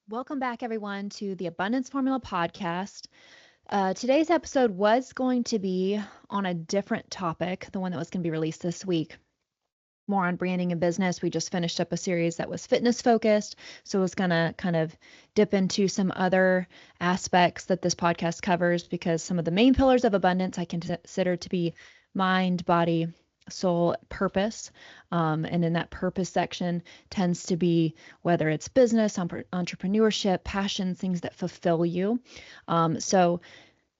Welcome back, everyone, to the Abundance Formula podcast. Today's episode was going to be on a different topic, the one that was going to be released this week, more on branding and business. We just finished up a series that was fitness focused. So it was going to kind of dip into some other aspects that this podcast covers because some of the main pillars of abundance I consider to be mind, body, soul, purpose. And in that purpose section tends to be whether it's business, entrepreneurship, passion, things that fulfill you. So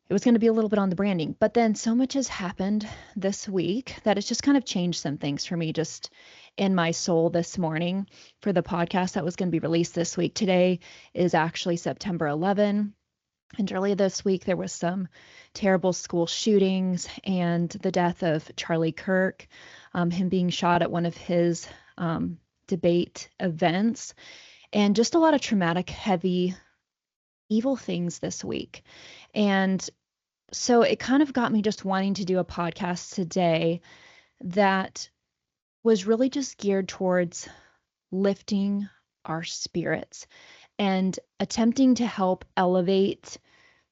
it was going to be a little bit on the branding, but then so much has happened this week that it's just kind of changed some things for me just in my soul this morning for the podcast that was going to be released this week. Today is actually September 11. And earlier this week, there was some terrible school shootings and the death of Charlie Kirk, him being shot at one of his debate events, and just a lot of traumatic, heavy, evil things this week. And so it kind of got me just wanting to do a podcast today that was really just geared towards lifting our spirits and attempting to help elevate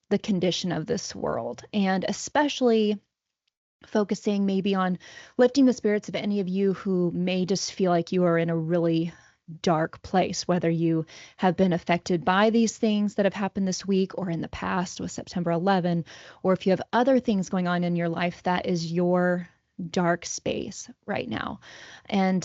the condition of this world, and especially focusing maybe on lifting the spirits of any of you who may just feel like you are in a really dark place, whether you have been affected by these things that have happened this week or in the past with September 11, or if you have other things going on in your life that is your dark space right now. And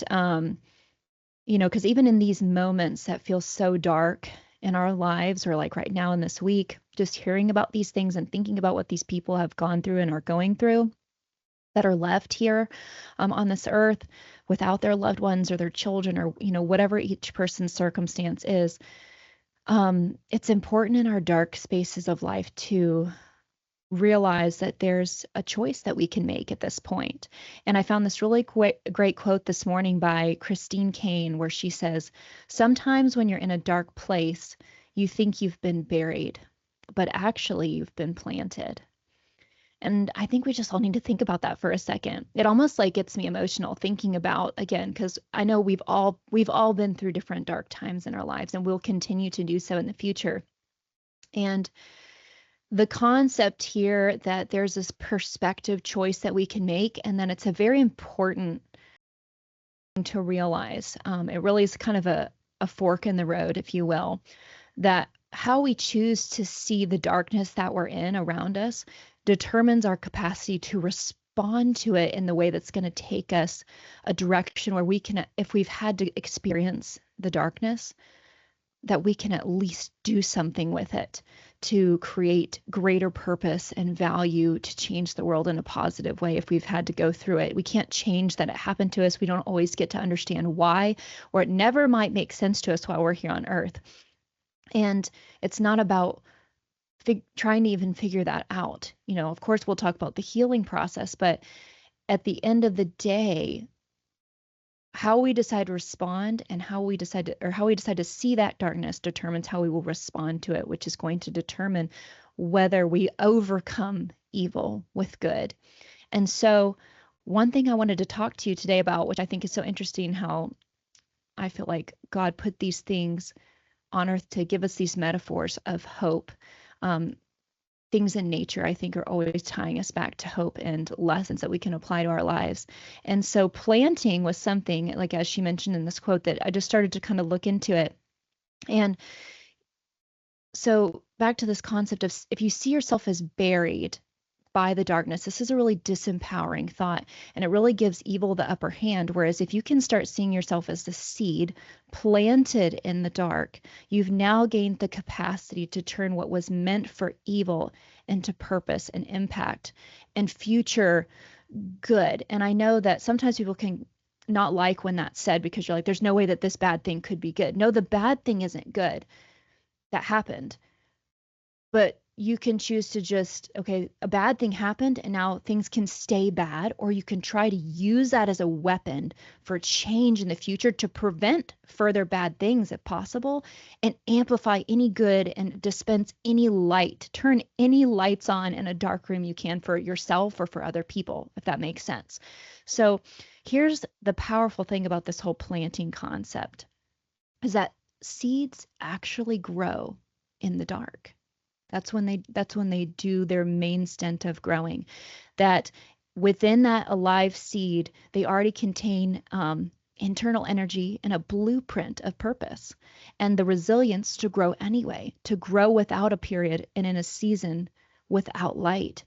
because even in these moments that feel so dark in our lives, or like right now in this week, just hearing about these things and thinking about what these people have gone through and are going through that are left here on this earth without their loved ones or their children, or whatever each person's circumstance is, it's important in our dark spaces of life to realize that there's a choice that we can make at this point. And I found this really great quote this morning by Christine Kane, where she says, "Sometimes when you're in a dark place, you think you've been buried, but actually you've been planted." And I think we just all need to think about that for a second. It almost like gets me emotional thinking about, again, because I know we've all been through different dark times in our lives, and we'll continue to do so in the future. And the concept here that there's this perspective choice that we can make, and then it's a very important thing to realize. It really is kind of a fork in the road, if you will, that how we choose to see the darkness that we're in around us determines our capacity to respond to it in the way that's going to take us a direction where we can, if we've had to experience the darkness, that we can at least do something with it to create greater purpose and value to change the world in a positive way. If we've had to go through it, we can't change that it happened to us. We don't always get to understand why, or it never might make sense to us while we're here on earth. And it's not about trying to even figure that out. Of course, we'll talk about the healing process, but at the end of the day, how we decide to respond and how we decide to see that darkness determines how we will respond to it, which is going to determine whether we overcome evil with good. And so one thing I wanted to talk to you today about, which I think is so interesting, how I feel like God put these things on earth to give us these metaphors of hope. Things in nature, I think, are always tying us back to hope and lessons that we can apply to our lives. And so planting was something, like as she mentioned in this quote, that I just started to kind of look into it. And so back to this concept of, if you see yourself as buried by the darkness, this is a really disempowering thought, and it really gives evil the upper hand. Whereas if you can start seeing yourself as the seed planted in the dark, you've now gained the capacity to turn what was meant for evil into purpose and impact and future good. And I know that sometimes people can not like when that's said, because you're like, there's no way that this bad thing could be good. No, the bad thing isn't good that happened. But you can choose to just, okay, a bad thing happened and now things can stay bad, or you can try to use that as a weapon for change in the future to prevent further bad things if possible, and amplify any good and dispense any light, turn any lights on in a dark room you can for yourself or for other people, if that makes sense. So here's the powerful thing about this whole planting concept, is that seeds actually grow in the dark. That's when they do their main stint of growing. That within that alive seed, they already contain internal energy and a blueprint of purpose and the resilience to grow anyway, to grow without a period and in a season without light.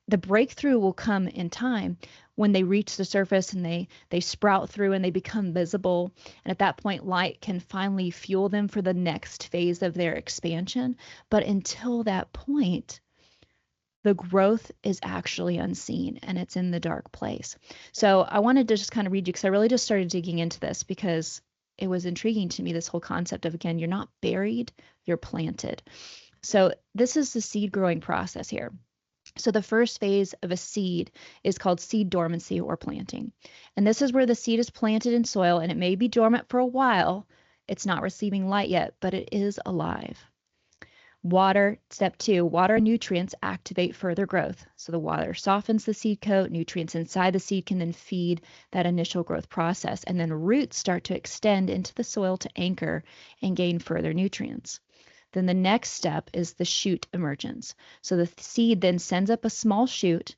The breakthrough will come in time when they reach the surface and they sprout through and they become visible, and at that point light can finally fuel them for the next phase of their expansion. But until that point, the growth is actually unseen and it's in the dark place. So I wanted to just kind of read you, because I really just started digging into this because it was intriguing to me, this whole concept of, again, you're not buried, you're planted. So this is the seed growing process here. So the first phase of a seed is called seed dormancy or planting. And this is where the seed is planted in soil, and it may be dormant for a while. It's not receiving light yet, but it is alive. Water, step 2, water and nutrients activate further growth. So the water softens the seed coat, nutrients inside the seed can then feed that initial growth process, and then roots start to extend into the soil to anchor and gain further nutrients. Then the next step is the shoot emergence. So the seed then sends up a small shoot.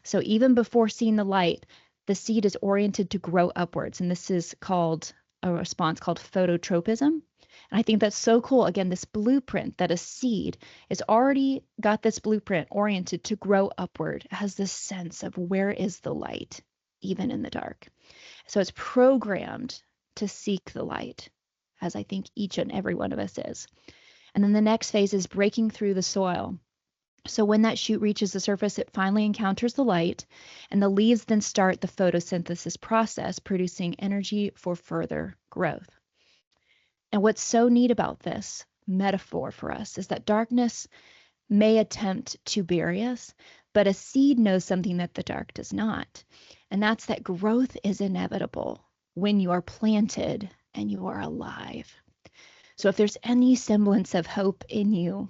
So even before seeing the light, the seed is oriented to grow upwards. And this is called a response called phototropism. And I think that's so cool. Again, this blueprint that a seed is already got, this blueprint oriented to grow upward. It has this sense of where is the light, even in the dark. So it's programmed to seek the light, as I think each and every one of us is. And then the next phase is breaking through the soil. So when that shoot reaches the surface, it finally encounters the light, and the leaves then start the photosynthesis process, producing energy for further growth. And what's so neat about this metaphor for us is that darkness may attempt to bury us, but a seed knows something that the dark does not. And that's that growth is inevitable when you are planted and you are alive. So if there's any semblance of hope in you,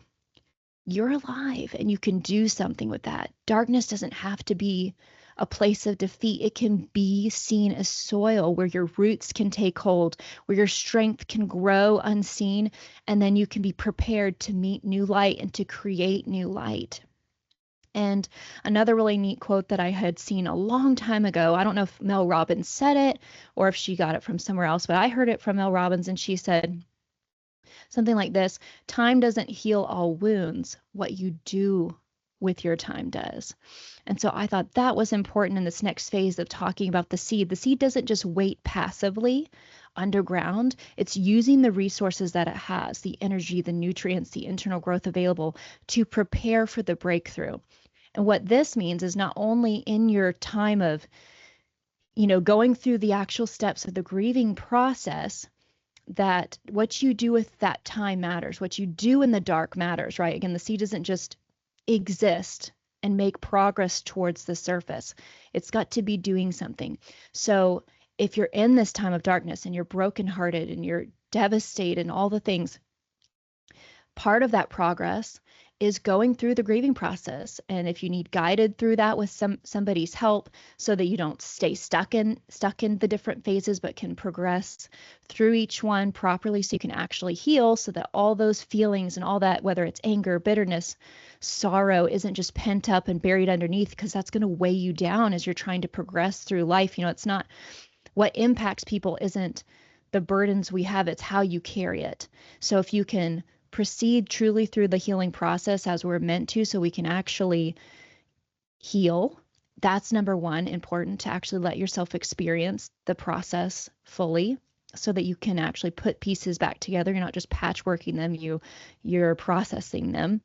you're alive and you can do something with that. Darkness doesn't have to be a place of defeat. It can be seen as soil where your roots can take hold, where your strength can grow unseen, and then you can be prepared to meet new light and to create new light. And another really neat quote that I had seen a long time ago, I don't know if Mel Robbins said it or if she got it from somewhere else, but I heard it from Mel Robbins, and she said something like this: time doesn't heal all wounds. What you do with your time does. And so I thought that was important in this next phase of talking about the seed. The seed doesn't just wait passively underground. It's using the resources that it has, the energy, the nutrients, the internal growth available to prepare for the breakthrough. And what this means is not only in your time of, going through the actual steps of the grieving process, that what you do with that time matters. What you do in the dark matters, right? Again, the seed doesn't just exist and make progress towards the surface. It's got to be doing something. So if you're in this time of darkness and you're brokenhearted and you're devastated and all the things, part of that progress is going through the grieving process. And if you need guided through that with somebody's help so that you don't stay stuck in the different phases, but can progress through each one properly so you can actually heal, so that all those feelings and all that, whether it's anger, bitterness, sorrow, isn't just pent up and buried underneath, because that's going to weigh you down as you're trying to progress through life. It's not what impacts people isn't the burdens we have, it's how you carry it. So if you can proceed truly through the healing process as we're meant to, so we can actually heal. That's number one, important, to actually let yourself experience the process fully so that you can actually put pieces back together. You're not just patchworking them, you're processing them.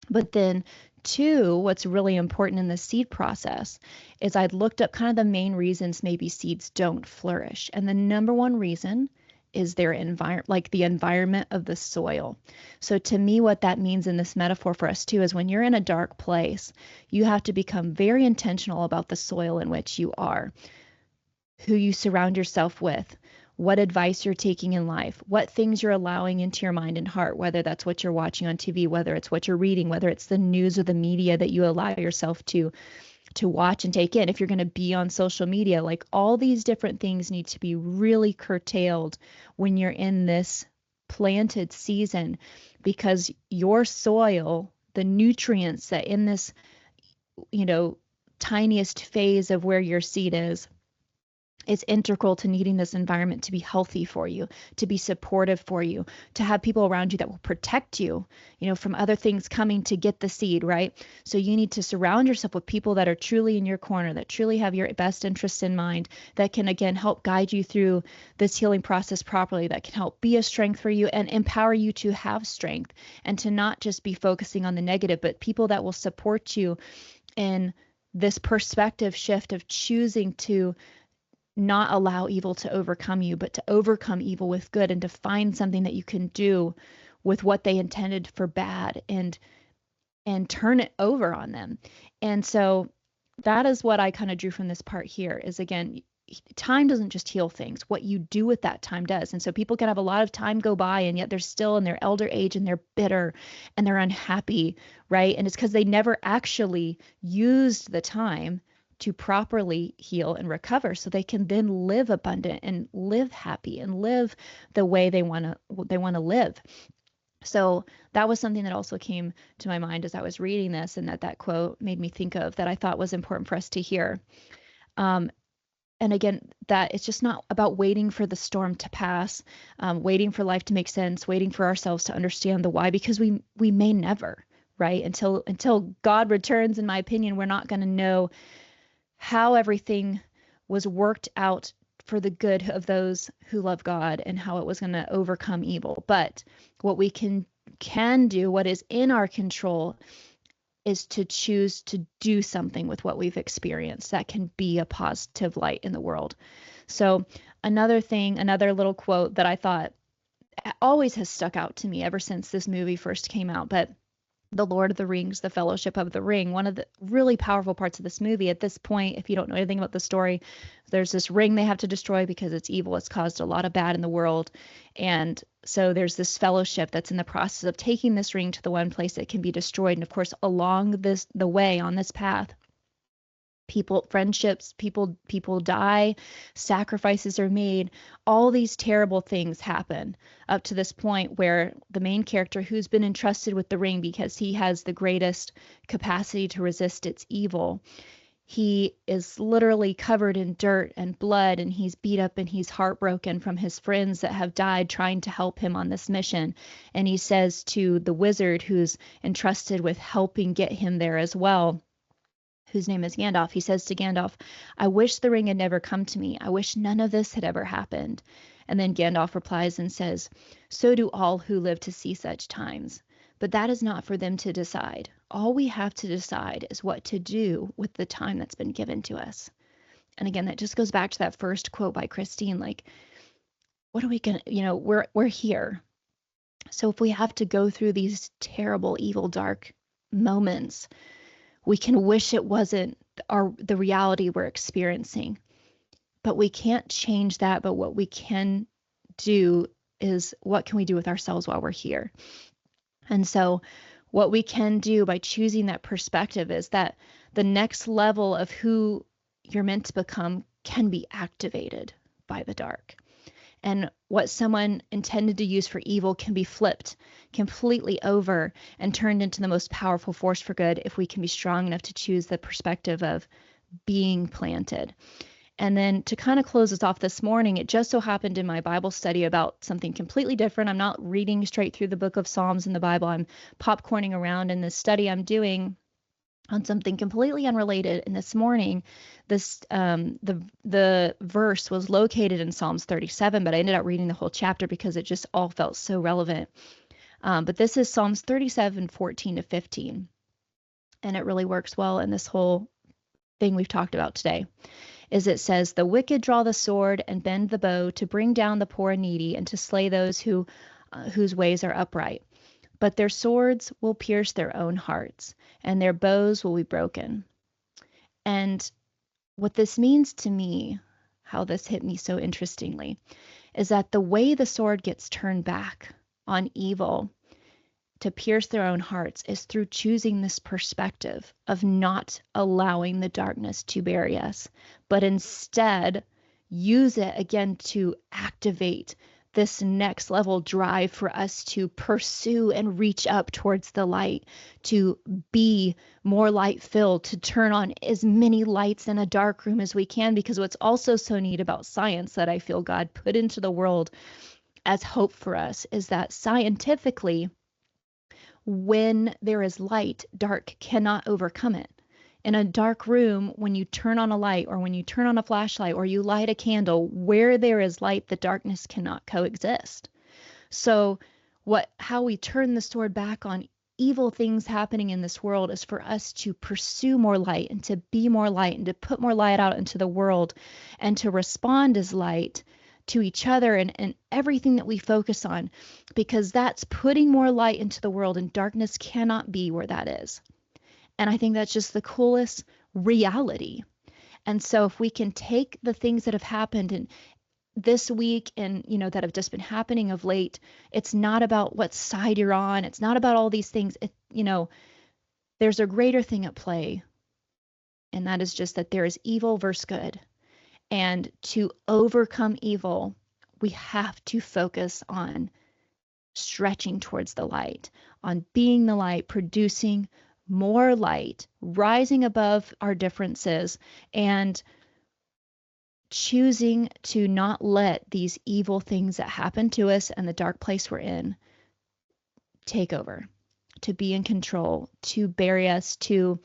But then two, what's really important in the seed process is I'd looked up kind of the main reasons maybe seeds don't flourish. And the number one reason is their environment, like the environment of the soil. So to me, what that means in this metaphor for us too is when you're in a dark place, you have to become very intentional about the soil in which you are, who you surround yourself with, what advice you're taking in life, what things you're allowing into your mind and heart, whether that's what you're watching on TV, whether it's what you're reading, whether it's the news or the media that you allow yourself to watch and take in. If you're going to be on social media, like all these different things need to be really curtailed when you're in this planted season, because your soil, the nutrients that in this, tiniest phase of where your seed is integral to needing this environment to be healthy for you, to be supportive for you, to have people around you that will protect you, from other things coming to get the seed, right? So you need to surround yourself with people that are truly in your corner, that truly have your best interests in mind, that can, again, help guide you through this healing process properly, that can help be a strength for you and empower you to have strength and to not just be focusing on the negative, but people that will support you in this perspective shift of choosing to not allow evil to overcome you, but to overcome evil with good, and to find something that you can do with what they intended for bad and turn it over on them. And so that is what I kind of drew from this part here is, again, time doesn't just heal things. What you do with that time does. And so people can have a lot of time go by, and yet they're still in their elder age and they're bitter and they're unhappy, right? And it's because they never actually used the time to properly heal and recover, so they can then live abundant and live happy and live the way they want to live. So that was something that also came to my mind as I was reading this, and that quote made me think of, that I thought was important for us to hear. And again, that it's just not about waiting for the storm to pass, waiting for life to make sense, waiting for ourselves to understand the why, because we may never, right? Until God returns, in my opinion, we're not going to know how everything was worked out for the good of those who love God and how it was going to overcome evil. But what we can do, what is in our control, is to choose to do something with what we've experienced that can be a positive light in the world. So another little quote that I thought always has stuck out to me ever since this movie first came out, but The Lord of the Rings, The Fellowship of the Ring, one of the really powerful parts of this movie. At this point, if you don't know anything about the story, there's this ring they have to destroy because it's evil. It's caused a lot of bad in the world. And so there's this fellowship that's in the process of taking this ring to the one place that can be destroyed. And of course, along the way on this path, friendships, people die, sacrifices are made, all these terrible things happen up to this point where the main character, who's been entrusted with the ring because he has the greatest capacity to resist its evil, he is literally covered in dirt and blood, and he's beat up and he's heartbroken from his friends that have died trying to help him on this mission. And he says to the wizard who's entrusted with helping get him there as well, whose name is Gandalf, he says to Gandalf, "I wish the ring had never come to me. I wish none of this had ever happened." And then Gandalf replies and says, "So do all who live to see such times. But that is not for them to decide. All we have to decide is what to do with the time that's been given to us." And again, that just goes back to that first quote by Christine, like, what are we going to, we're here. So if we have to go through these terrible, evil, dark moments, we can wish it wasn't the reality we're experiencing, but we can't change that. But what we can do is, what can we do with ourselves while we're here? And so what we can do by choosing that perspective is that the next level of who you're meant to become can be activated by the dark. And what someone intended to use for evil can be flipped completely over and turned into the most powerful force for good if we can be strong enough to choose the perspective of being planted. And then to kind of close us off this morning, it just so happened in my Bible study about something completely different. I'm not reading straight through the book of Psalms in the Bible. I'm popcorning around in this study I'm doing on something completely unrelated. And this morning, the verse was located in Psalms 37, but I ended up reading the whole chapter because it just all felt so relevant. But this is Psalms 37, 14 to 15. And it really works well in this whole thing we've talked about today. Is it says, "The wicked draw the sword and bend the bow to bring down the poor and needy and to slay those whose ways are upright. But their swords will pierce their own hearts, and their bows will be broken." And what this means to me, how this hit me so interestingly, is that the way the sword gets turned back on evil to pierce their own hearts is through choosing this perspective of not allowing the darkness to bury us, but instead use it again to activate this next level drive for us to pursue and reach up towards the light, to be more light filled, to turn on as many lights in a dark room as we can. Because what's also so neat about science that I feel God put into the world as hope for us is that scientifically, when there is light, dark cannot overcome it. In a dark room, when you turn on a light or when you turn on a flashlight or you light a candle, where there is light, the darkness cannot coexist. So how we turn the sword back on evil things happening in this world is for us to pursue more light and to be more light and to put more light out into the world and to respond as light to each other and everything that we focus on, because that's putting more light into the world, and darkness cannot be where that is. And I think that's just the coolest reality. And so if we can take the things that have happened in this week and, that have just been happening of late, it's not about what side you're on. It's not about all these things. There's a greater thing at play. And that is just that there is evil versus good. And to overcome evil, we have to focus on stretching towards the light, on being the light, producing more light, rising above our differences, and choosing to not let these evil things that happen to us and the dark place we're in take over, to be in control, to bury us, to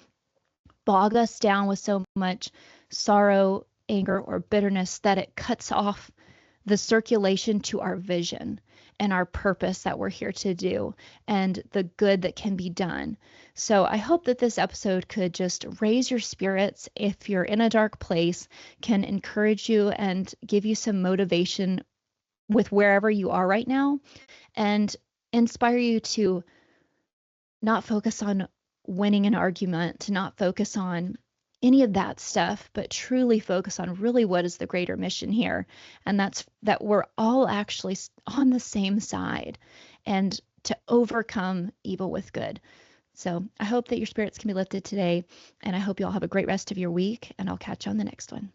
bog us down with so much sorrow, anger, or bitterness that it cuts off the circulation to our vision and our purpose that we're here to do and the good that can be done. So I hope that this episode could just raise your spirits if you're in a dark place, can encourage you and give you some motivation with wherever you are right now, and inspire you to not focus on winning an argument, to not focus on any of that stuff, but truly focus on really what is the greater mission here. And that's that we're all actually on the same side and to overcome evil with good. So I hope that your spirits can be lifted today, and I hope you all have a great rest of your week, and I'll catch you on the next one.